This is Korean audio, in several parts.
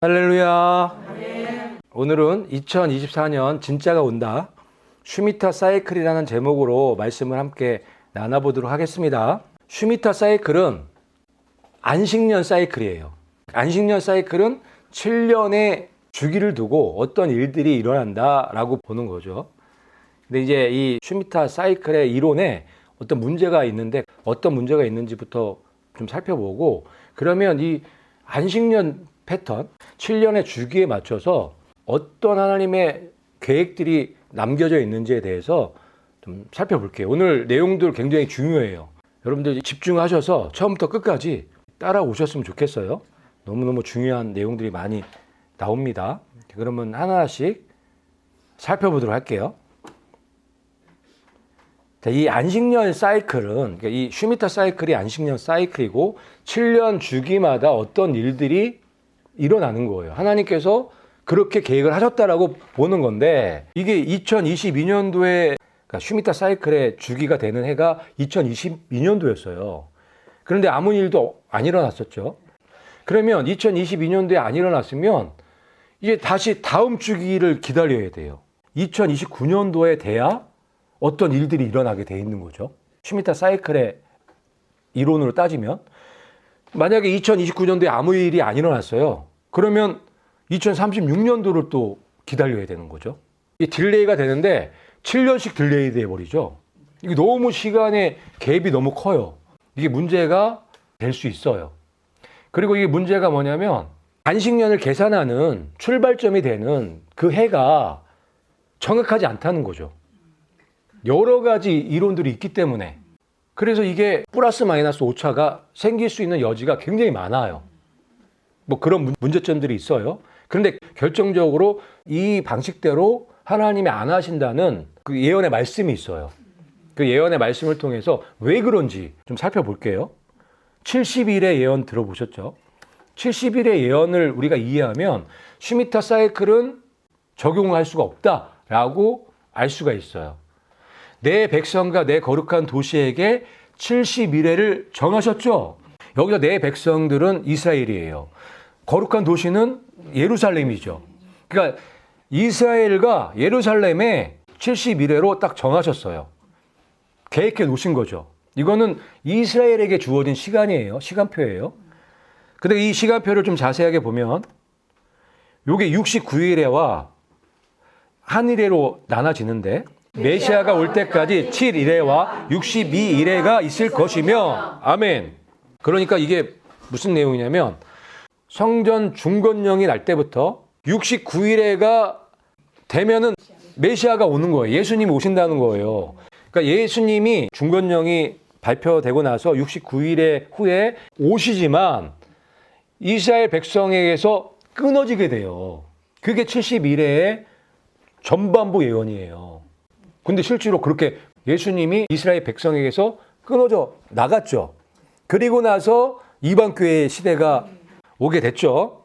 할렐루야. 오늘은 2024년 진짜가 온다. 슈미타 사이클이라는 제목으로 말씀을 함께 나눠보도록 하겠습니다. 슈미타 사이클은 안식년 사이클이에요. 안식년 사이클은 7년의 주기를 두고 어떤 일들이 일어난다라고 보는 거죠. 근데 이제 이 슈미타 사이클의 이론에 어떤 문제가 있는데 어떤 문제가 있는지부터 좀 살펴보고, 그러면 이 안식년 패턴, 7년의 주기에 맞춰서 어떤 하나님의 계획들이 남겨져 있는지에 대해서 좀 살펴볼게요. 오늘 내용들 굉장히 중요해요. 여러분들 집중하셔서 처음부터 끝까지 따라오셨으면 좋겠어요. 너무너무 중요한 내용들이 많이 나옵니다. 그러면 하나씩 살펴보도록 할게요. 자, 이 안식년 사이클은, 그러니까 이 슈미타 사이클이 안식년 사이클이고 7년 주기마다 어떤 일들이 일어나는 거예요. 하나님께서 그렇게 계획을 하셨다라고 보는 건데, 이게 2022년도에 그러니까 슈미타 사이클의 주기가 되는 해가 2022년도였어요. 그런데 아무 일도 안 일어났었죠. 그러면 2022년도에 안 일어났으면 이제 다시 다음 주기를 기다려야 돼요. 2029년도에 돼야 어떤 일들이 일어나게 돼 있는 거죠. 슈미타 사이클의 이론으로 따지면 만약에 2029년도에 아무 일이 안 일어났어요. 그러면 2036년도를 또 기다려야 되는 거죠. 이 딜레이가 되는데 7년씩 딜레이 돼 버리죠. 이게 너무 시간의 갭이 너무 커요. 이게 문제가 될 수 있어요. 그리고 이게 문제가 뭐냐면 안식년을 계산하는 출발점이 되는 그 해가 정확하지 않다는 거죠. 여러 가지 이론들이 있기 때문에. 그래서 이게 플러스 마이너스 오차가 생길 수 있는 여지가 굉장히 많아요. 뭐 그런 문제점들이 있어요. 그런데 결정적으로 이 방식대로 하나님이 안 하신다는 그 예언의 말씀이 있어요. 그 예언의 말씀을 통해서 왜 그런지 좀 살펴볼게요. 70일의 예언 들어보셨죠? 70일의 예언을 우리가 이해하면 슈미타 사이클은 적용할 수가 없다라고 알 수가 있어요. 내 백성과 내 거룩한 도시에게 70일을 정하셨죠? 여기서 내 백성들은 이스라엘이에요. 거룩한 도시는 예루살렘이죠. 그러니까 이스라엘과 예루살렘에 70일회로 딱 정하셨어요. 계획해 놓으신 거죠. 이거는 이스라엘에게 주어진 시간이에요. 시간표예요. 근데 이 시간표를 좀 자세하게 보면 이게 69일회와 한일회로 나눠지는데, 메시아가 올 때까지 7일회와 62일회가 있을 것이며, 아멘. 그러니까 이게 무슨 내용이냐면 성전 중건령이 날 때부터 69일회가 되면은 메시아가 오는 거예요. 예수님이 오신다는 거예요. 그러니까 예수님이 중건령이 발표되고 나서 69일회 후에 오시지만 이스라엘 백성에게서 끊어지게 돼요. 그게 70일회의 전반부 예언이에요. 근데 실제로 그렇게 예수님이 이스라엘 백성에게서 끊어져 나갔죠. 그리고 나서 이방교회 시대가 오게 됐죠.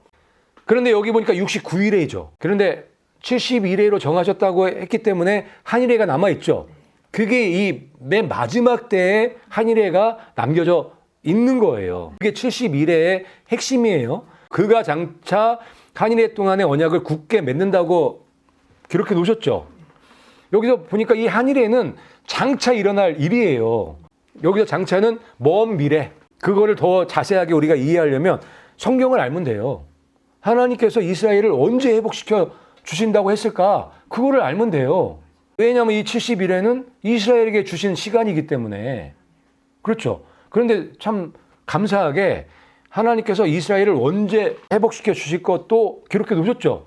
그런데 여기 보니까 69일회죠. 그런데 71회로 정하셨다고 했기 때문에 한일회가 남아있죠. 그게 이 맨 마지막 때에 한일회가 남겨져 있는 거예요. 그게 71회의 핵심이에요. 그가 장차 한일회 동안의 언약을 굳게 맺는다고 기록해 놓으셨죠. 여기서 보니까 이 한일회는 장차 일어날 일이에요. 여기서 장차는 먼 미래, 그거를 더 자세하게 우리가 이해하려면 성경을 알면 돼요. 하나님께서 이스라엘을 언제 회복시켜 주신다고 했을까? 그거를 알면 돼요. 왜냐하면 이 70일회는 이스라엘에게 주신 시간이기 때문에. 그렇죠. 그런데 참 감사하게 하나님께서 이스라엘을 언제 회복시켜 주실 것도 기록해 놓으셨죠.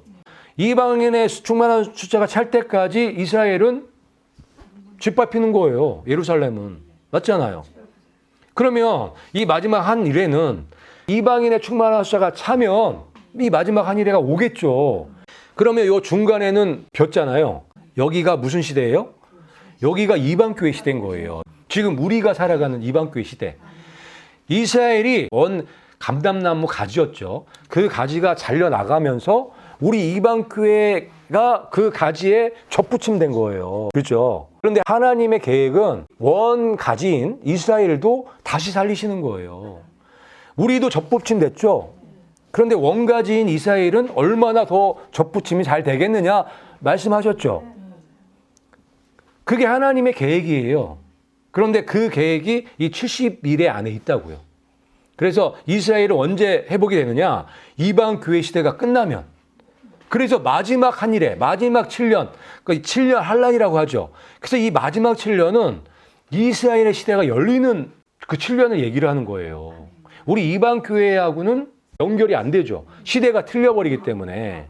이방인의 충만한 숫자가 찰 때까지 이스라엘은 짓밟히는 거예요. 예루살렘은. 맞잖아요. 그러면 이 마지막 한 일회는 이방인의 충만한 숫자가 차면 이 마지막 한 일회가 오겠죠. 그러면 이 중간에는 벼잖아요. 여기가 무슨 시대예요? 여기가 이방교회 시대인 거예요. 지금 우리가 살아가는 이방교회 시대. 이스라엘이 원 감람나무 가지였죠. 그 가지가 잘려나가면서 우리 이방교회가 그 가지에 접붙임된 거예요. 그렇죠? 그런데 하나님의 계획은 원 가지인 이스라엘도 다시 살리시는 거예요. 우리도 접붙임 됐죠? 그런데 원가지인 이스라엘은 얼마나 더 접붙임이 잘 되겠느냐 말씀하셨죠. 그게 하나님의 계획이에요. 그런데 그 계획이 이 70일의 안에 있다고요. 그래서 이스라엘은 언제 회복이 되느냐? 이방 교회 시대가 끝나면. 그래서 마지막 한 일에 마지막 7년, 그 7년 한란이라고 하죠. 그래서 이 마지막 7년은 이스라엘의 시대가 열리는 그 7년을 얘기를 하는 거예요. 우리 이방 교회하고는 연결이 안 되죠. 시대가 틀려버리기 때문에.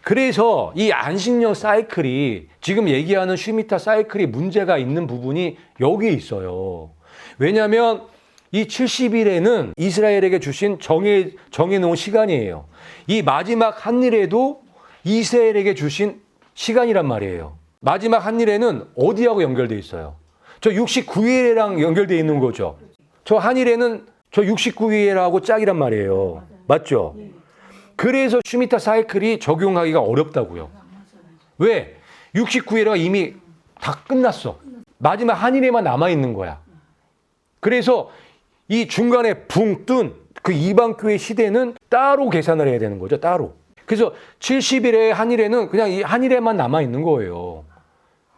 그래서 이 안식년 사이클이 지금 얘기하는 슈미타 사이클이 문제가 있는 부분이 여기에 있어요. 왜냐하면 이 70일에는 이스라엘에게 주신 정해놓은 시간이에요. 이 마지막 한 일에도 이스라엘에게 주신 시간이란 말이에요. 마지막 한 일에는 어디하고 연결되어 있어요? 저 69일이랑 연결되어 있는 거죠. 저 한 일에는 저 69일하고 짝이란 말이에요. 맞죠? 그래서 슈미타 사이클이 적용하기가 어렵다고요. 왜? 69일가 이미 다 끝났어. 마지막 한 일에만 남아있는 거야. 그래서 이 중간에 붕 뜬 그 이방교회 시대는 따로 계산을 해야 되는 거죠. 따로. 그래서 70일의 한 일에는 그냥 이 한 일에만 남아있는 거예요.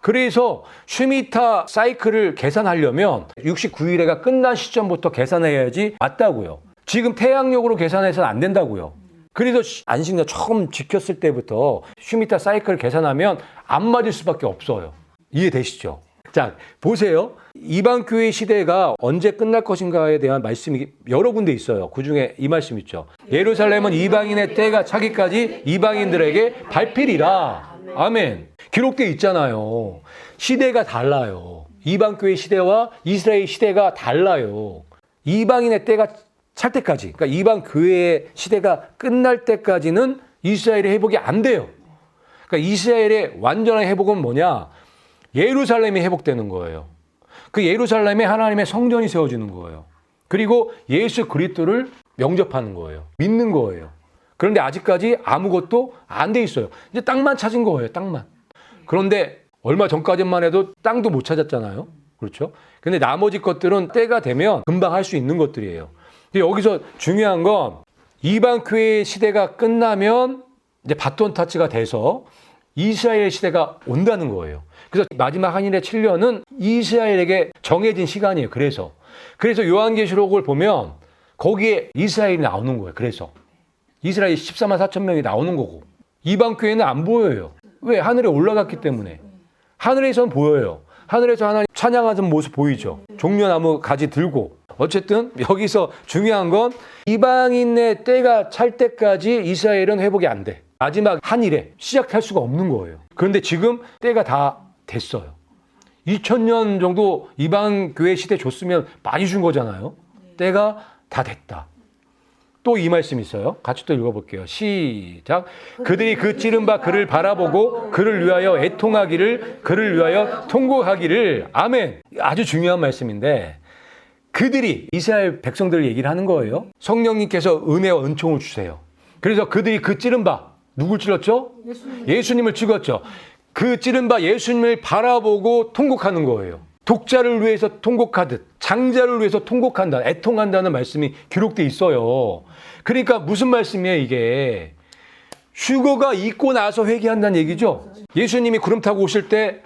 그래서 슈미타 사이클을 계산하려면 69일에가 끝난 시점부터 계산해야지 맞다고요. 지금 태양력으로 계산해서는 안 된다고요. 그래서 안식년 처음 지켰을 때부터 슈미타 사이클을 계산하면 안 맞을 수밖에 없어요. 이해되시죠? 자, 보세요. 이방교회 시대가 언제 끝날 것인가에 대한 말씀이 여러 군데 있어요. 그중에 이 말씀 있죠. 예루살렘은 이방인의 때가 차기까지 이방인들에게 밟히리라. 아멘. 기록되어 있잖아요. 시대가 달라요. 이방교회 시대와 이스라엘 시대가 달라요. 이방인의 때가 찰 때까지, 그러니까 이방 교회의 시대가 끝날 때까지는 이스라엘의 회복이 안 돼요. 그러니까 이스라엘의 완전한 회복은 뭐냐? 예루살렘이 회복되는 거예요. 그 예루살렘에 하나님의 성전이 세워지는 거예요. 그리고 예수 그리스도를 영접하는 거예요. 믿는 거예요. 그런데 아직까지 아무것도 안 돼 있어요. 이제 땅만 찾은 거예요. 땅만. 그런데 얼마 전까지만 해도 땅도 못 찾았잖아요. 그렇죠? 근데 나머지 것들은 때가 되면 금방 할 수 있는 것들이에요. 여기서 중요한 건 이방 교회 시대가 끝나면 이제 바톤 타치가 돼서 이스라엘 시대가 온다는 거예요. 그래서 마지막 한일의 7년은 이스라엘에게 정해진 시간이에요. 그래서 요한계시록을 보면 거기에 이스라엘이 나오는 거예요. 그래서 이스라엘 14만 4천 명이 나오는 거고 이방 교회는 안 보여요. 왜? 하늘에 올라갔기 때문에. 하늘에서는 보여요. 하늘에서 하나님 찬양하는 모습 보이죠. 종려나무 가지 들고. 어쨌든 여기서 중요한 건 이방인의 때가 찰 때까지 이스라엘은 회복이 안 돼. 마지막 한 일에 시작할 수가 없는 거예요. 그런데 지금 때가 다 됐어요. 2000년 정도 이방 교회 시대 줬으면 많이 준 거잖아요. 때가 다 됐다. 또 이 말씀 있어요. 같이 또 읽어볼게요. 시작. 그들이 그 찌른 바 그를 바라보고 그를 위하여 애통하기를, 그를 위하여 통곡하기를. 아멘. 아주 중요한 말씀인데 그들이 이스라엘 백성들 얘기를 하는 거예요. 성령님께서 은혜와 은총을 주세요. 그래서 그들이 그 찌른 바 누굴 찔렀죠? 예수님을 찍었죠. 그 찌른 바 예수님을 바라보고 통곡하는 거예요. 독자를 위해서 통곡하듯 장자를 위해서 통곡한다, 애통한다는 말씀이 기록돼 있어요. 그러니까 무슨 말씀이에요 이게? 휴거가 있고 나서 회개한다는 얘기죠. 예수님이 구름 타고 오실 때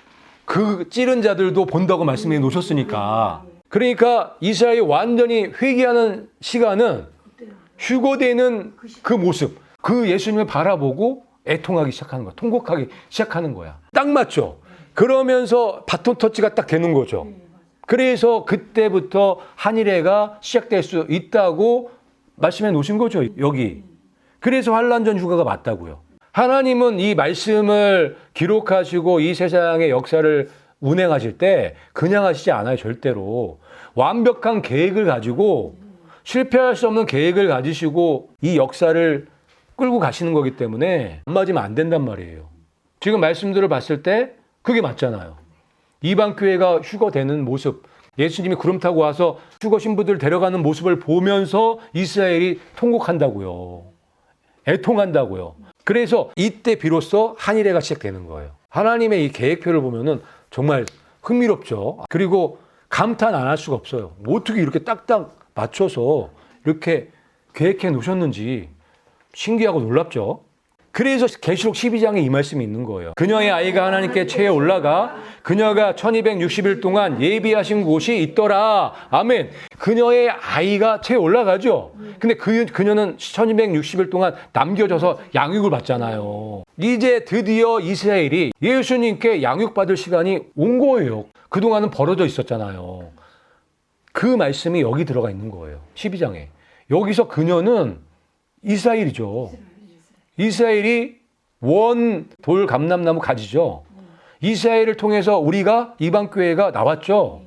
그 찌른 자들도 본다고 말씀해 놓으셨으니까. 그러니까 이스라엘이 완전히 회개하는 시간은 휴거되는 그 모습, 그 예수님을 바라보고 애통하기 시작하는 거야. 통곡하기 시작하는 거야. 딱 맞죠? 그러면서 바톤 터치가 딱 되는 거죠. 그래서 그때부터 한일회가 시작될 수 있다고 말씀해 놓으신 거죠, 여기. 그래서 환란전 휴가가 맞다고요. 하나님은 이 말씀을 기록하시고 이 세상의 역사를 운행하실 때 그냥 하시지 않아요, 절대로. 완벽한 계획을 가지고 실패할 수 없는 계획을 가지시고 이 역사를 끌고 가시는 거기 때문에 안 맞으면 안 된단 말이에요. 지금 말씀들을 봤을 때 그게 맞잖아요. 이방 교회가 휴거되는 모습, 예수님이 구름 타고 와서 휴거 신부들 데려가는 모습을 보면서 이스라엘이 통곡한다고요. 애통한다고요. 그래서 이때 비로소 한일회가 시작되는 거예요. 하나님의 이 계획표를 보면은 정말 흥미롭죠. 그리고 감탄 안 할 수가 없어요. 어떻게 이렇게 딱딱 맞춰서 이렇게 계획해 놓으셨는지. 신기하고 놀랍죠. 그래서 계시록 12장에 이 말씀이 있는 거예요. 그녀의 아이가 하나님께 체에 올라가 그녀가 1260일 동안 예비하신 곳이 있더라. 아멘. 그녀의 아이가 체에 올라가죠. 근데 그녀는 1260일 동안 남겨져서 양육을 받잖아요. 이제 드디어 이스라엘이 예수님께 양육받을 시간이 온 거예요. 그동안은 벌어져 있었잖아요. 그 말씀이 여기 들어가 있는 거예요. 12장에. 여기서 그녀는 이스라엘이죠. 이스라엘이 원 돌 감람나무 가지죠. 이스라엘을 통해서 우리가 이방 교회가 나왔죠.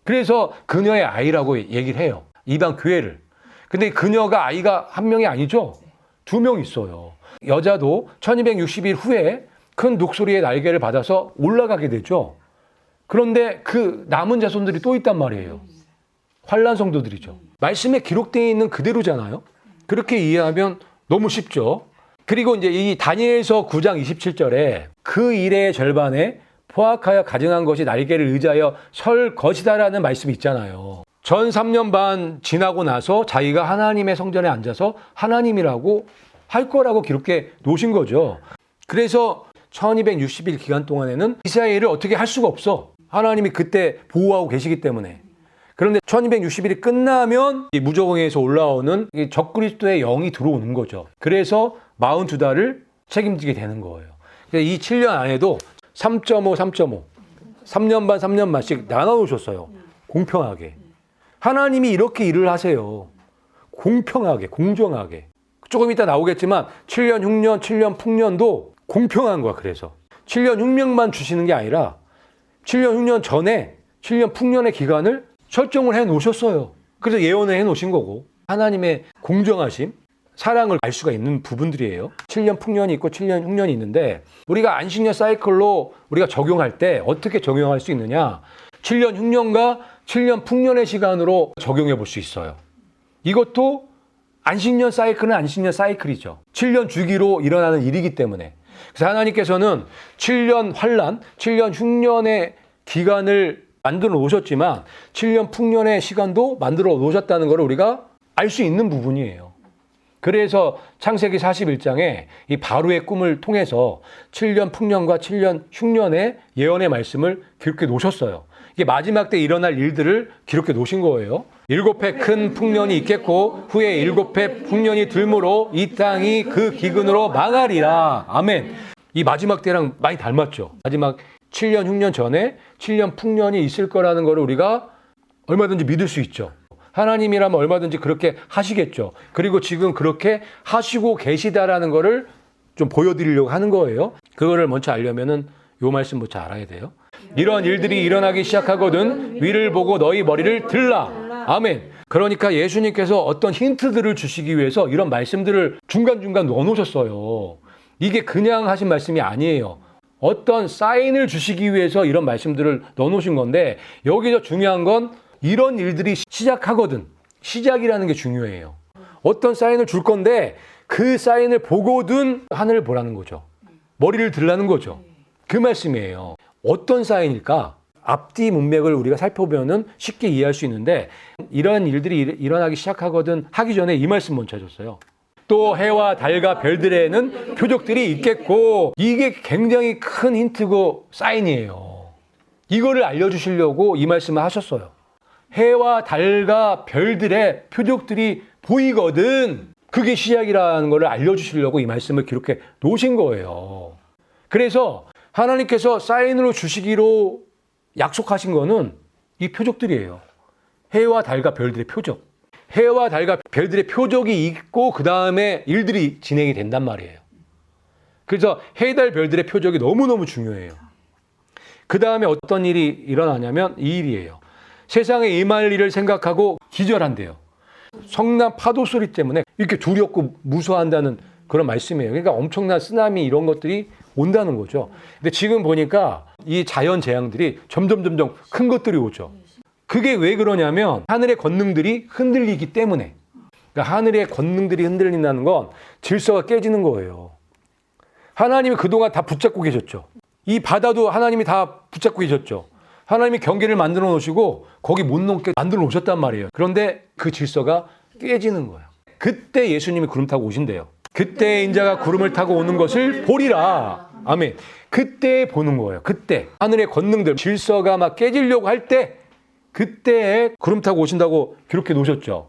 그래서 그녀의 아이라고 얘기를 해요. 이방 교회를. 근데 그녀가 아이가 한 명이 아니죠. 2명 있어요. 여자도 1260일 후에 큰 독수리의 날개를 받아서 올라가게 되죠. 그런데 그 남은 자손들이 또 있단 말이에요. 환란 성도들이죠. 말씀에 기록되어 있는 그대로잖아요. 그렇게 이해하면 너무 쉽죠. 그리고 이제 이 다니엘서 9장 27절에 그 일의 절반에 포악하여 가증한 것이 날개를 의지하여 설 것이다라는 말씀이 있잖아요. 전 3년 반 지나고 나서 자기가 하나님의 성전에 앉아서 하나님이라고 할 거라고 기록해 놓으신 거죠. 그래서 1260일 기간 동안에는 이스라엘을 어떻게 할 수가 없어. 하나님이 그때 보호하고 계시기 때문에. 그런데 1260일이 끝나면 무저공에서 올라오는 적그리스도의 영이 들어오는 거죠. 그래서 42달을 책임지게 되는 거예요. 이 7년 안에도 3.5, 3.5, 3년 반, 3년 반씩 나눠놓으셨어요. 공평하게. 하나님이 이렇게 일을 하세요. 공평하게, 공정하게. 조금 이따 나오겠지만 7년 흉년, 7년 풍년도 공평한 거야. 그래서 7년 흉년만 주시는 게 아니라 7년 흉년 전에 7년 풍년의 기간을 설정을 해 놓으셨어요. 그래서 예언을 해 놓으신 거고 하나님의 공정하심, 사랑을 알 수가 있는 부분들이에요. 7년 풍년이 있고 7년 흉년이 있는데 우리가 안식년 사이클로 우리가 적용할 때 어떻게 적용할 수 있느냐? 7년 흉년과 7년 풍년의 시간으로 적용해 볼 수 있어요. 이것도 안식년 사이클은 안식년 사이클이죠. 7년 주기로 일어나는 일이기 때문에. 그래서 하나님께서는 7년 환란, 7년 흉년의 기간을 만들어 놓으셨지만 7년 풍년의 시간도 만들어 놓으셨다는 것을 우리가 알 수 있는 부분이에요. 그래서 창세기 41장에 이 바로의 꿈을 통해서 7년 풍년과 7년 흉년의 예언의 말씀을 기록해 놓으셨어요. 이게 마지막 때 일어날 일들을 기록해 놓으신 거예요. 7해 큰 풍년이 있겠고 후에 7해 풍년이 들므로 이 땅이 그 기근으로 망하리라. 아멘. 이 마지막 때랑 많이 닮았죠. 마지막 7년 흉년 전에 7년 풍년이 있을 거라는 걸 우리가 얼마든지 믿을 수 있죠. 하나님이라면 얼마든지 그렇게 하시겠죠. 그리고 지금 그렇게 하시고 계시다라는 거를 좀 보여드리려고 하는 거예요. 그거를 먼저 알려면은 요 말씀부터 알아야 돼요. 이런 일들이 일어나기 시작하거든 위를 보고 너희 머리를 들라. 아멘. 그러니까 예수님께서 어떤 힌트들을 주시기 위해서 이런 말씀들을 중간중간 넣어놓으셨어요. 이게 그냥 하신 말씀이 아니에요. 어떤 사인을 주시기 위해서 이런 말씀들을 넣어놓으신 건데 여기서 중요한 건 이런 일들이 시작하거든. 시작이라는 게 중요해요. 어떤 사인을 줄 건데 그 사인을 보고든 하늘을 보라는 거죠. 머리를 들라는 거죠. 그 말씀이에요. 어떤 사인일까? 앞뒤 문맥을 우리가 살펴보면 쉽게 이해할 수 있는데 이런 일들이 일어나기 시작하거든 하기 전에 이 말씀 먼저 해줬어요. 또 해와 달과 별들에는 표적들이 있겠고 이게 굉장히 큰 힌트고 사인이에요. 이거를 알려주시려고 이 말씀을 하셨어요. 해와 달과 별들의 표적들이 보이거든. 그게 시작이라는 걸 알려주시려고 이 말씀을 기록해 놓으신 거예요. 그래서 하나님께서 사인으로 주시기로 약속하신 거는 이 표적들이에요. 해와 달과 별들의 표적. 해와 달과 별들의 표적이 있고 그 다음에 일들이 진행이 된단 말이에요. 그래서 해, 달, 별들의 표적이 너무너무 중요해요. 그 다음에 어떤 일이 일어나냐면 이 일이에요. 세상에 임할 일을 생각하고 기절한대요. 성난 파도 소리 때문에 이렇게 두렵고 무서워한다는 그런 말씀이에요. 그러니까 엄청난 쓰나미 이런 것들이 온다는 거죠. 근데 지금 보니까 이 자연 재앙들이 점점 큰 것들이 오죠. 그게 왜 그러냐면 하늘의 권능들이 흔들리기 때문에. 그러니까 하늘의 권능들이 흔들린다는 건 질서가 깨지는 거예요. 하나님이 그동안 다 붙잡고 계셨죠. 이 바다도 하나님이 다 붙잡고 계셨죠. 하나님이 경계를 만들어 놓으시고 거기 못 넘게 만들어 놓으셨단 말이에요. 그런데 그 질서가 깨지는 거예요. 그때 예수님이 구름 타고 오신대요. 그때 인자가 구름을 타고 오는 것을 보리라. 아멘. 그때 보는 거예요. 그때 하늘의 권능들 질서가 막 깨지려고 할 때 그때 구름 타고 오신다고 기록해 놓으셨죠.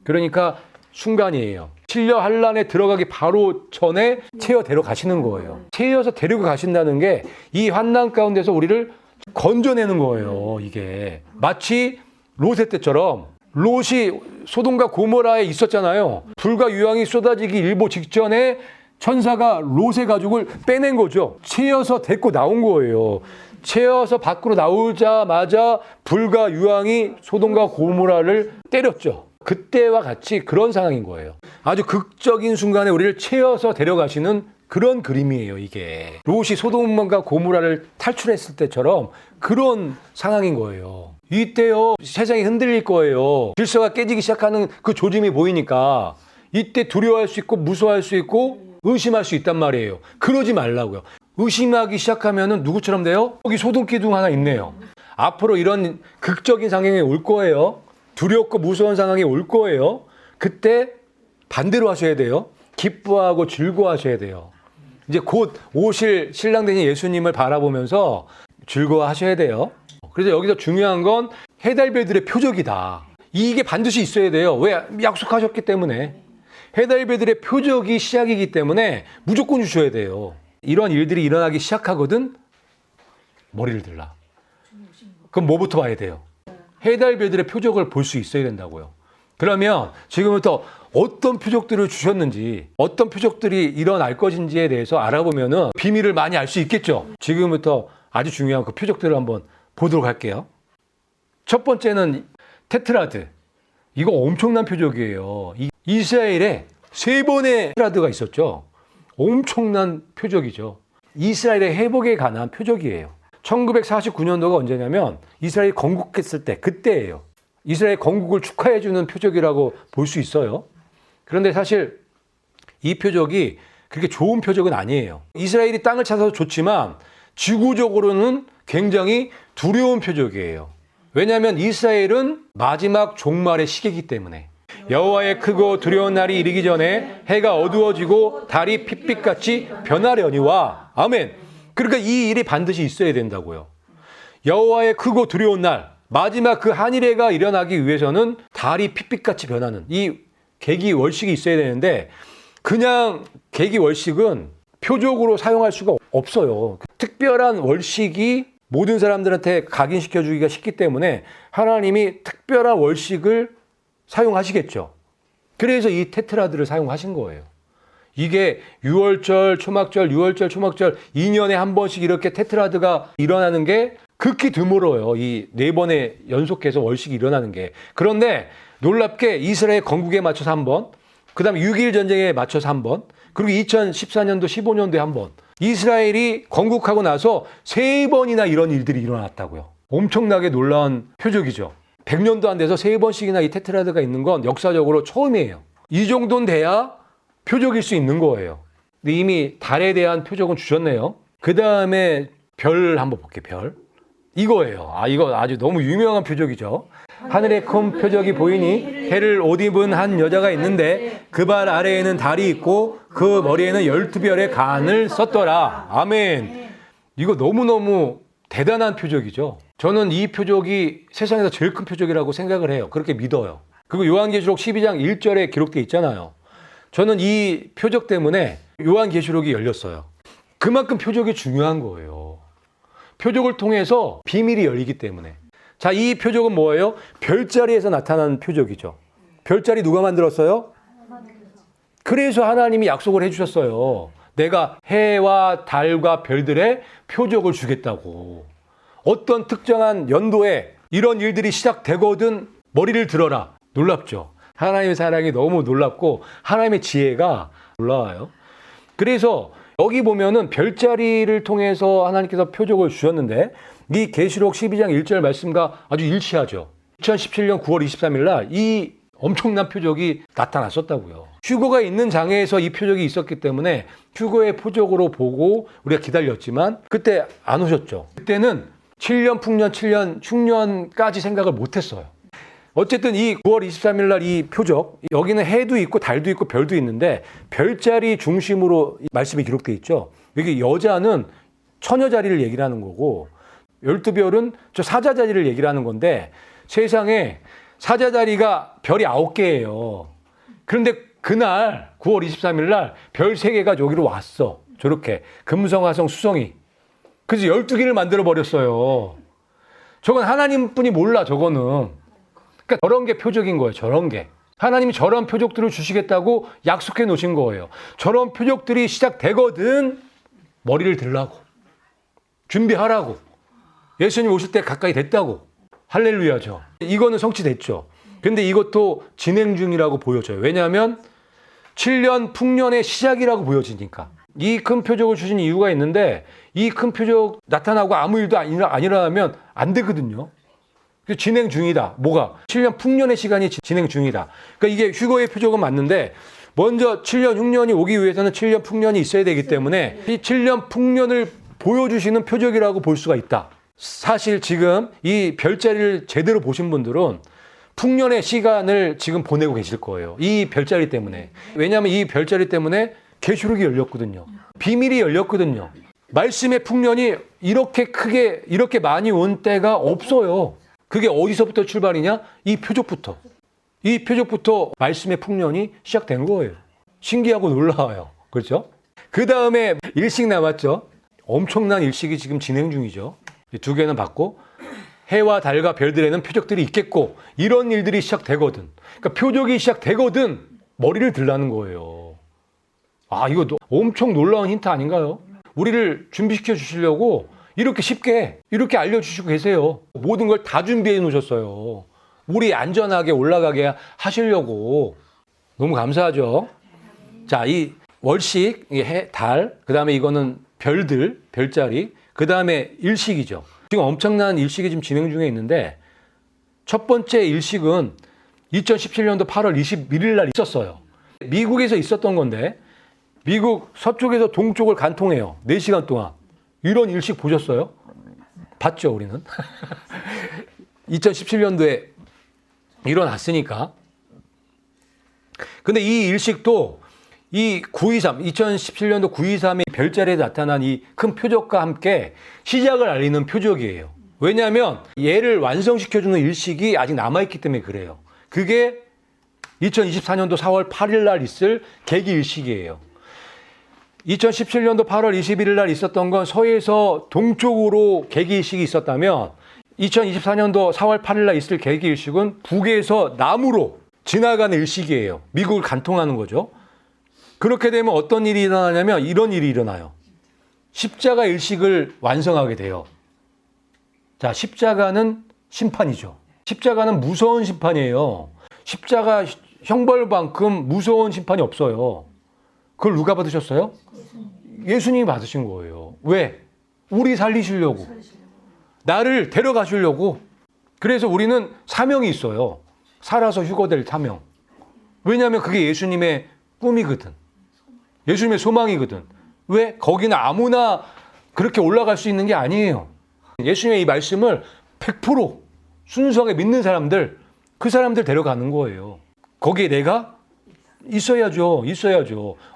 그러니까 순간이에요. 7년 환란에 들어가기 바로 전에 채어 데려가시는 거예요. 채어서 데리고 가신다는 게 이 환난 가운데서 우리를 건져내는 거예요. 이게 마치 롯의 때처럼 롯이 소돔과 고모라에 있었잖아요. 불과 유황이 쏟아지기 일보 직전에 천사가 롯의 가족을 빼낸 거죠. 채어서 데리고 나온 거예요. 채어서 밖으로 나오자마자 불과 유황이 소돔과 고모라를 때렸죠. 그때와 같이 그런 상황인 거예요. 아주 극적인 순간에 우리를 채어서 데려가시는 그런 그림이에요, 이게. 롯이 소돔과 고모라를 탈출했을 때처럼 그런 상황인 거예요. 이때요, 세상이 흔들릴 거예요. 질서가 깨지기 시작하는 그 조짐이 보이니까 이때 두려워할 수 있고 무서워할 수 있고 의심할 수 있단 말이에요. 그러지 말라고요. 의심하기 시작하면은 누구처럼 돼요? 여기 소돔 기둥 하나 있네요. 앞으로 이런 극적인 상황이 올 거예요. 두렵고 무서운 상황이 올 거예요. 그때 반대로 하셔야 돼요. 기뻐하고 즐거워하셔야 돼요. 이제 곧 오실 신랑 되신 예수님을 바라보면서 즐거워하셔야 돼요. 그래서 여기서 중요한 건 해달배들의 표적이다. 이게 반드시 있어야 돼요. 왜? 약속하셨기 때문에. 해달배들의 표적이 시작이기 때문에 무조건 주셔야 돼요. 이런 일들이 일어나기 시작하거든 머리를 들라. 그럼 뭐부터 봐야 돼요? 해달배들의 표적을 볼 수 있어야 된다고요. 그러면 지금부터 어떤 표적들을 주셨는지, 어떤 표적들이 일어날 것인지에 대해서 알아보면은 비밀을 많이 알 수 있겠죠. 지금부터 아주 중요한 그 표적들을 한번 보도록 할게요. 첫 번째는 테트라드. 이거 엄청난 표적이에요. 이스라엘에 3번의 테트라드가 있었죠. 엄청난 표적이죠. 이스라엘의 회복에 관한 표적이에요. 1949년도가 언제냐면 이스라엘이 건국했을 때 그때예요. 이스라엘 건국을 축하해주는 표적이라고 볼 수 있어요. 그런데 사실 이 표적이 그렇게 좋은 표적은 아니에요. 이스라엘이 땅을 찾아서 좋지만 지구적으로는 굉장히 두려운 표적이에요. 왜냐하면 이스라엘은 마지막 종말의 시기이기 때문에 여호와의 크고 두려운 날이 이르기 전에 해가 어두워지고 달이 핏빛같이 변하려니와 아멘. 그러니까 이 일이 반드시 있어야 된다고요. 여호와의 크고 두려운 날 마지막 그 한일해가 일어나기 위해서는 달이 핏빛같이 변하는 이 계기월식이 있어야 되는데 그냥 계기월식은 표적으로 사용할 수가 없어요. 특별한 월식이 모든 사람들한테 각인시켜주기가 쉽기 때문에 하나님이 특별한 월식을 사용하시겠죠. 그래서 이 테트라드를 사용하신 거예요. 이게 유월절, 초막절, 유월절, 초막절 2년에 한 번씩 이렇게 테트라드가 일어나는 게 극히 드물어요. 이 4번에 연속해서 월식이 일어나는 게. 그런데 놀랍게 이스라엘 건국에 맞춰서 한 번, 그 다음에 6.21 전쟁에 맞춰서 한 번, 그리고 2014년도, 15년도에 한 번. 이스라엘이 건국하고 나서 3번이나 이런 일들이 일어났다고요. 엄청나게 놀라운 표적이죠. 100년도 안 돼서 3번씩이나 이 테트라드가 있는 건 역사적으로 처음이에요. 이 정도는 돼야 표적일 수 있는 거예요. 근데 이미 달에 대한 표적은 주셨네요. 그 다음에 별 한번 볼게요. 별. 이거예요. 이거 아주 너무 유명한 표적이죠. 하늘에 큰 표적이 보이니 해를 옷 입은 한 여자가 있는데 그 발 아래에는 달이 있고 그 머리에는 12별의 간을 썼더라. 아멘. 이거 너무너무 대단한 표적이죠. 저는 이 표적이 세상에서 제일 큰 표적이라고 생각을 해요. 그렇게 믿어요. 그리고 요한계시록 12장 1절에 기록되어 있잖아요. 저는 이 표적 때문에 요한계시록이 열렸어요. 그만큼 표적이 중요한 거예요. 표적을 통해서 비밀이 열리기 때문에. 자, 이 표적은 뭐예요? 별자리에서 나타난 표적이죠. 별자리 누가 만들었어요? 그래서 하나님이 약속을 해주셨어요. 내가 해와 달과 별들의 표적을 주겠다고. 어떤 특정한 연도에 이런 일들이 시작되거든 머리를 들어라. 놀랍죠? 하나님의 사랑이 너무 놀랍고 하나님의 지혜가 놀라워요. 그래서 여기 보면은 별자리를 통해서 하나님께서 표적을 주셨는데 이 계시록 12장 1절 말씀과 아주 일치하죠. 2017년 9월 23일 날 이 엄청난 표적이 나타났었다고요. 휴거가 있는 장에서 이 표적이 있었기 때문에 휴거의 표적으로 보고 우리가 기다렸지만 그때 안 오셨죠. 그때는 7년 풍년 7년 흉년까지 생각을 못했어요. 어쨌든 이 9월 23일 날 이 표적, 여기는 해도 있고 달도 있고 별도 있는데 별자리 중심으로 말씀이 기록되어 있죠. 여기 여자는 처녀 자리를 얘기를 하는 거고 12별은 저 사자 자리를 얘기를 하는 건데 세상에 사자 자리가 별이 9개예요. 그런데 그날 9월 23일 날 별 3개가 여기로 왔어. 저렇게 금성, 화성, 수성이. 그래서 12개를 만들어 버렸어요. 저건 하나님뿐이 몰라, 저거는. 그러니까 저런 게 표적인 거예요. 저런 게. 하나님이 저런 표적들을 주시겠다고 약속해 놓으신 거예요. 저런 표적들이 시작되거든 머리를 들라고. 준비하라고. 예수님 오실 때 가까이 됐다고. 할렐루야죠. 이거는 성취됐죠. 근데 이것도 진행 중이라고 보여져요. 왜냐하면 7년 풍년의 시작이라고 보여지니까. 이 큰 표적을 주신 이유가 있는데 이 큰 표적 나타나고 아무 일도 안 일어나면 안 되거든요. 진행 중이다. 뭐가? 7년 풍년의 시간이 진행 중이다. 그러니까 이게 휴거의 표적은 맞는데 먼저 7년 흉년이 오기 위해서는 7년 풍년이 있어야 되기 때문에 이 7년 풍년을 보여주시는 표적이라고 볼 수가 있다. 사실 지금 이 별자리를 제대로 보신 분들은 풍년의 시간을 지금 보내고 계실 거예요. 이 별자리 때문에. 왜냐하면 이 별자리 때문에 계시록이 열렸거든요. 비밀이 열렸거든요. 말씀의 풍년이 이렇게 크게 이렇게 많이 온 때가 없어요. 그게 어디서부터 출발이냐? 이 표적부터. 이 표적부터 말씀의 풍년이 시작된 거예요. 신기하고 놀라워요. 그렇죠? 그 다음에 일식 남았죠. 엄청난 일식이 지금 진행 중이죠. 2개는 받고 해와 달과 별들에는 표적들이 있겠고 이런 일들이 시작되거든. 그러니까 표적이 시작되거든 머리를 들라는 거예요. 아, 이거 엄청 놀라운 힌트 아닌가요? 우리를 준비시켜 주시려고 이렇게 쉽게 이렇게 알려주시고 계세요. 모든 걸 다 준비해 놓으셨어요. 우리 안전하게 올라가게 하시려고. 너무 감사하죠. 자, 이 월식, 해, 달, 그 다음에 이거는 별들, 별자리, 그 다음에 일식이죠. 지금 엄청난 일식이 지금 진행 중에 있는데 첫 번째 일식은 2017년도 8월 21일 날 있었어요. 미국에서 있었던 건데 미국 서쪽에서 동쪽을 관통해요. 4시간 동안. 이런 일식 보셨어요? 봤죠, 우리는. 2017년도에 일어났으니까. 근데 이 일식도 이 923, 2017년도 923의 별자리에 나타난 이 큰 표적과 함께 시작을 알리는 표적이에요. 왜냐하면 얘를 완성시켜주는 일식이 아직 남아있기 때문에 그래요. 그게 2024년도 4월 8일 날 있을 계기 일식이에요. 2017년도 8월 21일 날 있었던 건 서해에서 동쪽으로 계기일식이 있었다면 2024년도 4월 8일 날 있을 계기일식은 북에서 남으로 지나가는 일식이에요. 미국을 관통하는 거죠. 그렇게 되면 어떤 일이 일어나냐면 이런 일이 일어나요. 십자가 일식을 완성하게 돼요. 자, 십자가는 심판이죠. 십자가는 무서운 심판이에요. 십자가 형벌만큼 무서운 심판이 없어요. 그걸 누가 받으셨어요? 예수님이 받으신 거예요. 왜? 우리 살리시려고. 나를 데려가시려고. 그래서 우리는 사명이 있어요. 살아서 휴거될 사명. 왜냐하면 그게 예수님의 꿈이거든. 예수님의 소망이거든. 왜? 거기는 아무나 그렇게 올라갈 수 있는 게 아니에요. 예수님의 이 말씀을 100% 순수하게 믿는 사람들, 그 사람들 데려가는 거예요. 거기에 내가 있어야죠.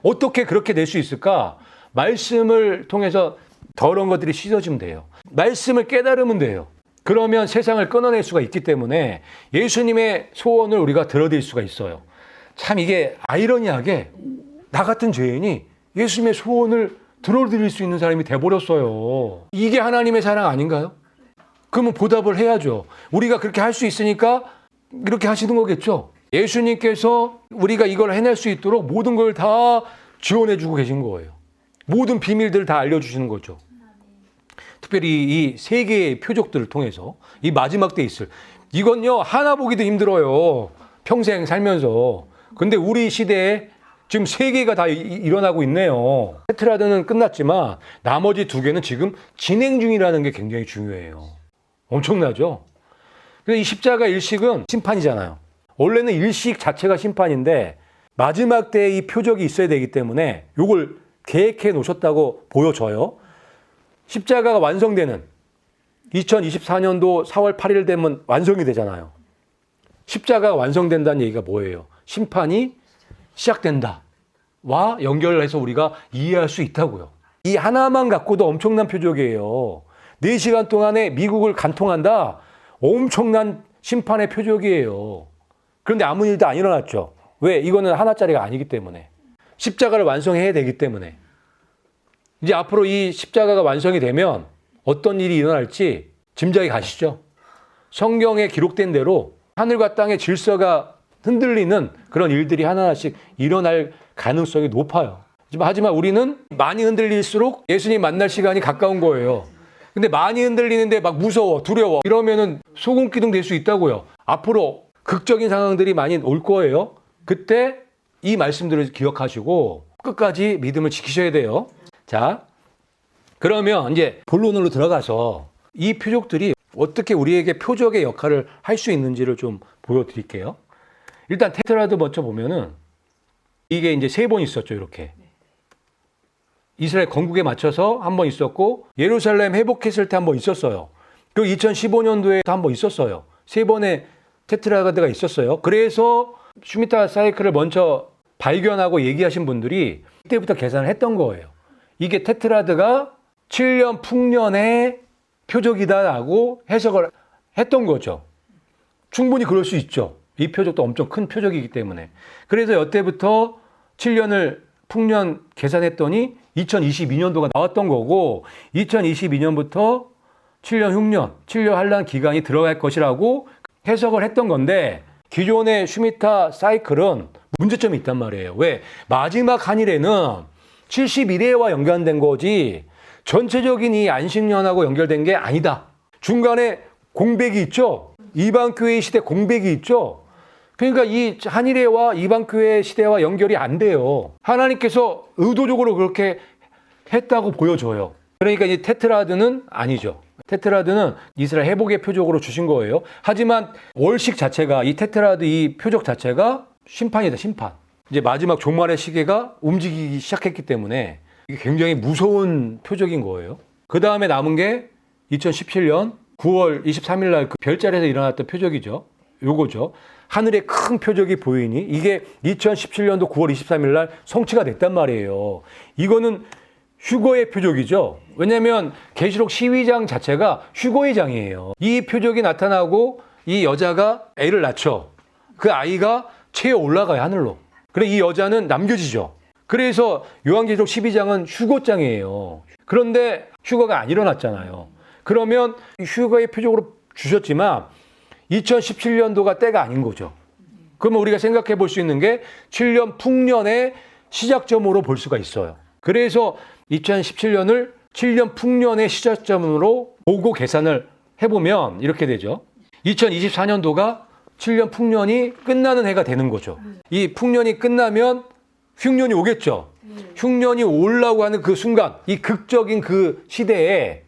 어떻게 그렇게 될 수 있을까? 말씀을 통해서 더러운 것들이 씻어지면 돼요. 말씀을 깨달으면 돼요. 그러면 세상을 끊어낼 수가 있기 때문에 예수님의 소원을 우리가 들어드릴 수가 있어요. 참 이게 아이러니하게 나 같은 죄인이 예수님의 소원을 들어드릴 수 있는 사람이 돼버렸어요. 이게 하나님의 사랑 아닌가요? 그러면 보답을 해야죠. 우리가 그렇게 할 수 있으니까 이렇게 하시는 거겠죠. 예수님께서 우리가 이걸 해낼 수 있도록 모든 걸 다 지원해주고 계신 거예요. 모든 비밀들을 다 알려주시는 거죠. 특별히 이 3개의 표적들을 통해서 이 마지막 때 있을 이건요 하나 보기도 힘들어요. 평생 살면서. 근데 우리 시대에 지금 3개가 다 일어나고 있네요. 테트라드는 끝났지만 나머지 2개는 지금 진행 중이라는 게 굉장히 중요해요. 엄청나죠? 그래서 이 십자가 일식은 심판이잖아요. 원래는 일식 자체가 심판인데 마지막 때에 이 표적이 있어야 되기 때문에 이걸 계획해 놓으셨다고 보여져요. 십자가가 완성되는 2024년도 4월 8일 되면 완성이 되잖아요. 십자가가 완성된다는 얘기가 뭐예요? 심판이 시작된다. 와 연결해서 우리가 이해할 수 있다고요. 이 하나만 갖고도 엄청난 표적이에요. 4시간 동안에 미국을 간통한다. 엄청난 심판의 표적이에요. 그런데 아무 일도 안 일어났죠. 왜? 이거는 하나짜리가 아니기 때문에. 십자가를 완성해야 되기 때문에. 이제 앞으로 이 십자가가 완성이 되면 어떤 일이 일어날지 짐작이 가시죠? 성경에 기록된 대로 하늘과 땅의 질서가 흔들리는 그런 일들이 하나하나씩 일어날 가능성이 높아요. 하지만 우리는 많이 흔들릴수록 예수님 만날 시간이 가까운 거예요. 근데 많이 흔들리는데 막 무서워, 두려워 이러면은 소금기둥 될 수 있다고요. 앞으로 극적인 상황들이 많이 올 거예요. 그때 이 말씀들을 기억하시고 끝까지 믿음을 지키셔야 돼요. 자, 그러면 이제 본론으로 들어가서 이 표적들이 어떻게 우리에게 표적의 역할을 할 수 있는지를 좀 보여드릴게요. 일단 테트라드 먼저 보면은 이게 이제 3번 있었죠, 이렇게. 이스라엘 건국에 맞춰서 한 번 있었고 예루살렘 회복했을 때 한 번 있었어요. 그리고 2015년도에 한 번 있었어요. 3번의 테트라드가 있었어요. 그래서 슈미타 사이클을 먼저 발견하고 얘기하신 분들이 그때부터 계산을 했던 거예요. 이게 테트라드가 7년 풍년의 표적이다라고 해석을 했던 거죠. 충분히 그럴 수 있죠. 이 표적도 엄청 큰 표적이기 때문에. 그래서 여태부터 7년을 풍년 계산했더니 2022년도가 나왔던 거고 2022년부터 7년 흉년, 7년 환란 기간이 들어갈 것이라고 해석을 했던 건데 기존의 슈미타 사이클은 문제점이 있단 말이에요. 왜? 마지막 한일에는 71회와 연관된 거지 전체적인 이 안식년하고 연결된 게 아니다. 중간에 공백이 있죠. 이방교회 시대 공백이 있죠. 그러니까 이 한일회와 이방교회 시대와 연결이 안 돼요. 하나님께서 의도적으로 그렇게 했다고 보여져요. 그러니까 이 테트라드는 아니죠. 테트라드는 이스라엘 회복의 표적으로 주신 거예요. 하지만 월식 자체가 이 테트라드 이 표적 자체가 심판이다, 심판. 이제 마지막 종말의 시계가 움직이기 시작했기 때문에 이게 굉장히 무서운 표적인 거예요. 그 다음에 남은 게 2017년 9월 23일 날 그 별자리에서 일어났던 표적이죠. 요거죠. 하늘에 큰 표적이 보이니 이게 2017년도 9월 23일 날 성취가 됐단 말이에요. 이거는 휴거의 표적이죠. 왜냐하면 계시록 12장 자체가 휴거의 장이에요. 이 표적이 나타나고 이 여자가 애를 낳죠. 그 아이가 체에 올라가요, 하늘로. 그래 이 여자는 남겨지죠. 그래서 요한계시록 12장은 휴거장이에요. 그런데 휴거가 안 일어났잖아요. 그러면 휴거의 표적으로 주셨지만 2017년도가 때가 아닌 거죠. 그러면 우리가 생각해 볼 수 있는 게 7년 풍년의 시작점으로 볼 수가 있어요. 그래서 2017년을 7년 풍년의 시작점으로 보고 계산을 해보면 이렇게 되죠. 2024년도가 7년 풍년이 끝나는 해가 되는 거죠. 이 풍년이 끝나면 흉년이 오겠죠. 흉년이 오려고 하는 그 순간, 이 극적인 그 시대에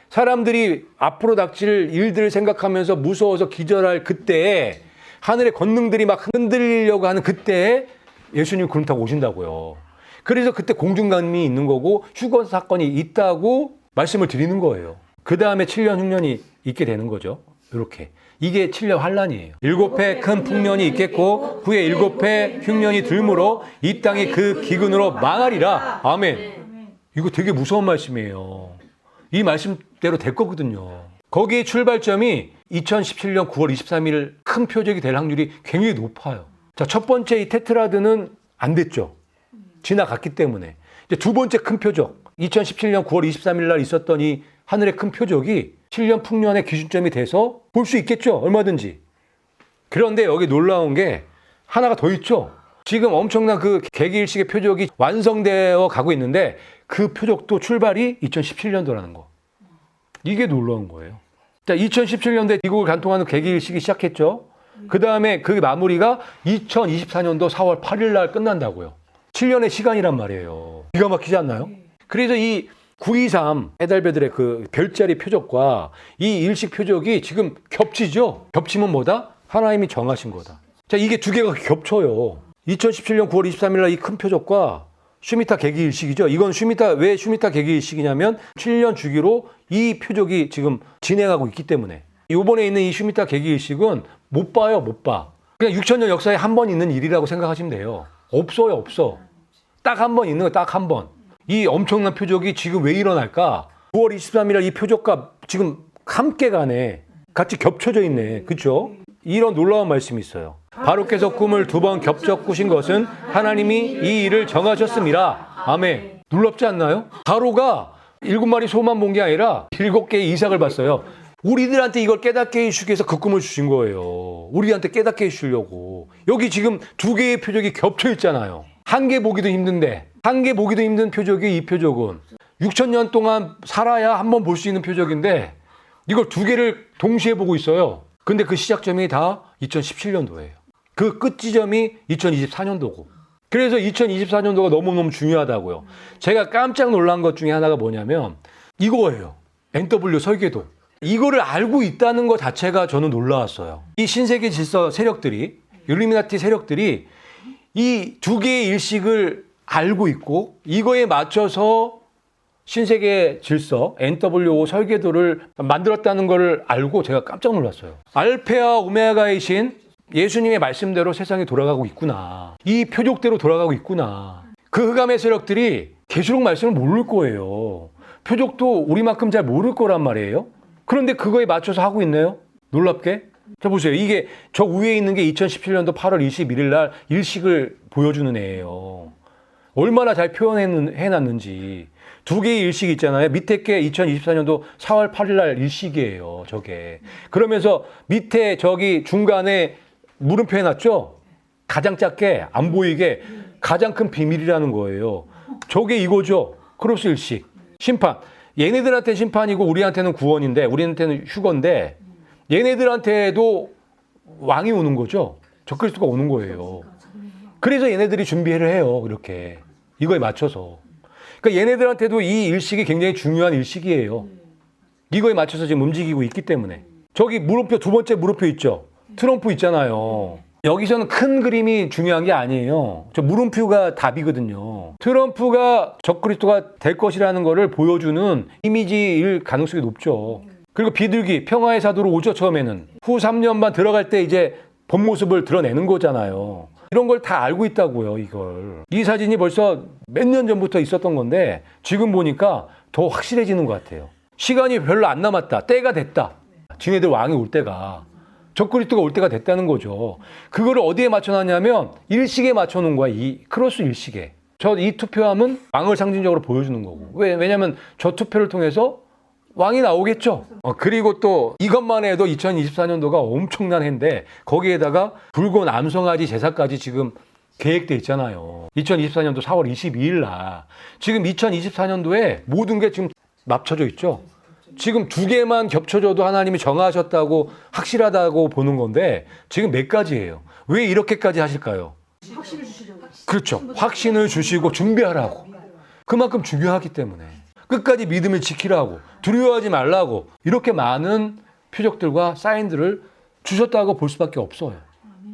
사람들이 앞으로 닥칠 일들을 생각하면서 무서워서 기절할 그때에 하늘의 권능들이 막 흔들리려고 하는 그때에 예수님 구름 타고 오신다고요. 그래서 그때 공중감이 있는 거고 휴거 사건이 있다고 말씀을 드리는 거예요. 그 다음에 7년 흉년이 있게 되는 거죠. 이렇게. 이게 7년 환란이에요. 7회 큰 풍년이 있겠고 후에 7회 흉년이 들므로 이 땅이 그 기근으로 망하리라. 아멘. 이거 되게 무서운 말씀이에요. 이 말씀대로 될 거거든요. 거기에 출발점이 2017년 9월 23일 큰 표적이 될 확률이 굉장히 높아요. 자, 첫 번째 이 테트라드는 안 됐죠. 지나갔기 때문에. 이제 두 번째 큰 표적. 2017년 9월 23일 날 있었던 이 하늘의 큰 표적이 7년 풍년의 기준점이 돼서 볼 수 있겠죠. 얼마든지. 그런데 여기 놀라운 게 하나가 더 있죠. 지금 엄청난 그 개기일식의 표적이 완성되어 가고 있는데 그 표적도 출발이 2017년도라는 거. 이게 놀라운 거예요. 자, 2017년도에 미국을 간통하는 개기일식이 시작했죠. 그 다음에 그 마무리가 2024년도 4월 8일 날 끝난다고요. 7년의 시간이란 말이에요. 기가 막히지 않나요? 그래서 이 923 해달배들의 그 별자리 표적과 이 일식 표적이 지금 겹치죠. 겹치면 뭐다? 하나님이 정하신 거다. 자, 이게 두 개가 겹쳐요. 2017년 9월 23일 날 이 큰 표적과 슈미타 개기일식이죠. 이건 왜 슈미타 개기일식이냐면 7년 주기로 이 표적이 지금 진행하고 있기 때문에. 이번에 있는 이 슈미타 개기일식은 못 봐요, 못 봐. 그냥 6,000년 역사에 한 번 있는 일이라고 생각하시면 돼요. 없어요, 없어. 딱 한 번 있는 거 딱 한 번. 이 엄청난 표적이 지금 왜 일어날까? 9월 23일 이 표적과 지금 함께 가네. 같이 겹쳐져 있네. 그렇죠? 이런 놀라운 말씀이 있어요. 바로께서 꿈을 2번 겹쳐 꾸신 것은 하나님이 이 일을 정하셨습니다. 아멘. 놀랍지 않나요? 바로가 7마리 소만 본 게 아니라 7개의 이삭을 봤어요. 우리들한테 이걸 깨닫게 해주기 위해서 그 꿈을 주신 거예요. 우리한테 깨닫게 해주려고. 여기 지금 2개의 표적이 겹쳐 있잖아요. 한 개 보기도 힘든데, 한 개 보기도 힘든 표적이 이 표적은 6,000년 동안 살아야 한 번 볼 수 있는 표적인데 이걸 2개를 동시에 보고 있어요. 근데 그 시작점이 다 2017년도예요. 그 끝 지점이 2024년도고. 그래서 2024년도가 너무너무 중요하다고요. 제가 깜짝 놀란 것 중에 하나가 뭐냐면 이거예요. NW 설계도. 이거를 알고 있다는 것 자체가 저는 놀라웠어요. 이 신세계 질서 세력들이, 일루미나티 세력들이 이 2개의 일식을 알고 있고 이거에 맞춰서 신세계 질서, NWO 설계도를 만들었다는 걸 알고 제가 깜짝 놀랐어요. 알페와 오메가이신 예수님의 말씀대로 세상이 돌아가고 있구나. 이 표적대로 돌아가고 있구나. 그 흑암의 세력들이 계시록 말씀을 모를 거예요. 표적도 우리만큼 잘 모를 거란 말이에요. 그런데 그거에 맞춰서 하고 있네요. 놀랍게. 자, 보세요. 이게 저 위에 있는 게 2017년도 8월 21일 날 일식을 보여주는 애예요. 얼마나 잘 표현해놨는지. 2개의 일식이 있잖아요. 밑에 게 2024년도 4월 8일 날 일식이에요. 저게. 그러면서 밑에 저기 중간에 물음표 해놨죠? 가장 작게 안 보이게 가장 큰 비밀이라는 거예요. 저게 이거죠. 크로스 일식. 심판. 얘네들한테는 심판이고 우리한테는 구원인데 우리한테는 휴거인데 얘네들한테도 왕이 오는 거죠. 적그리스도가 오는 거예요. 그래서 얘네들이 준비를 해요. 이렇게. 이거에 맞춰서. 그러니까 얘네들한테도 이 일식이 굉장히 중요한 일식이에요. 이거에 맞춰서 지금 움직이고 있기 때문에. 저기 물음표, 2번째 물음표 있죠. 트럼프 있잖아요. 여기서는 큰 그림이 중요한 게 아니에요. 저 물음표가 답이거든요. 트럼프가 적그리스도가 될 것이라는 거를 보여주는 이미지일 가능성이 높죠. 그리고 비둘기, 평화의 사도로 오죠, 처음에는. 후 3년만 들어갈 때 이제 본 모습을 드러내는 거잖아요. 이런 걸 다 알고 있다고요, 이걸. 이 사진이 벌써 몇 년 전부터 있었던 건데 지금 보니까 더 확실해지는 것 같아요. 시간이 별로 안 남았다. 때가 됐다. 지네들 왕이 올 때가. 적그리스도가 올 때가 됐다는 거죠. 그거를 어디에 맞춰놨냐면 일식에 맞춰놓은 거야. 이 크로스 일식에. 이 투표함은 왕을 상징적으로 보여주는 거고. 왜냐면 저 투표를 통해서 왕이 나오겠죠. 그리고 또 이것만 해도 2024년도가 엄청난 해인데 거기에다가 붉은 암송아지 제사까지 지금 계획돼 있잖아요. 2024년도 4월 22일 날. 지금 2024년도에 모든 게 지금 맞춰져 있죠. 지금 2개만 겹쳐져도 하나님이 정하셨다고 확실하다고 보는 건데 지금 몇 가지예요. 왜 이렇게까지 하실까요? 확신을 주시려고. 그렇죠. 확신을 주시고 준비하라고. 그만큼 중요하기 때문에. 끝까지 믿음을 지키라고. 두려워하지 말라고. 이렇게 많은 표적들과 사인들을 주셨다고 볼 수밖에 없어요.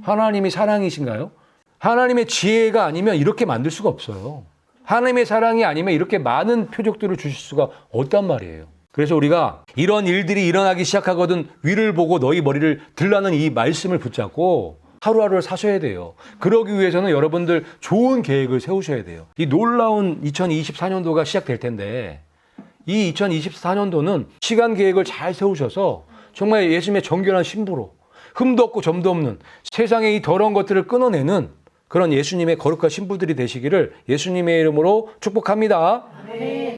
하나님이 사랑이신가요? 하나님의 지혜가 아니면 이렇게 만들 수가 없어요. 하나님의 사랑이 아니면 이렇게 많은 표적들을 주실 수가 없단 말이에요. 그래서 우리가 이런 일들이 일어나기 시작하거든 위를 보고 너희 머리를 들라는 이 말씀을 붙잡고 하루하루를 사셔야 돼요. 그러기 위해서는 여러분들 좋은 계획을 세우셔야 돼요. 이 놀라운 2024년도가 시작될 텐데 이 2024년도는 시간 계획을 잘 세우셔서 정말 예수님의 정결한 신부로 흠도 없고 점도 없는 세상의 이 더러운 것들을 끊어내는 그런 예수님의 거룩한 신부들이 되시기를 예수님의 이름으로 축복합니다. 네.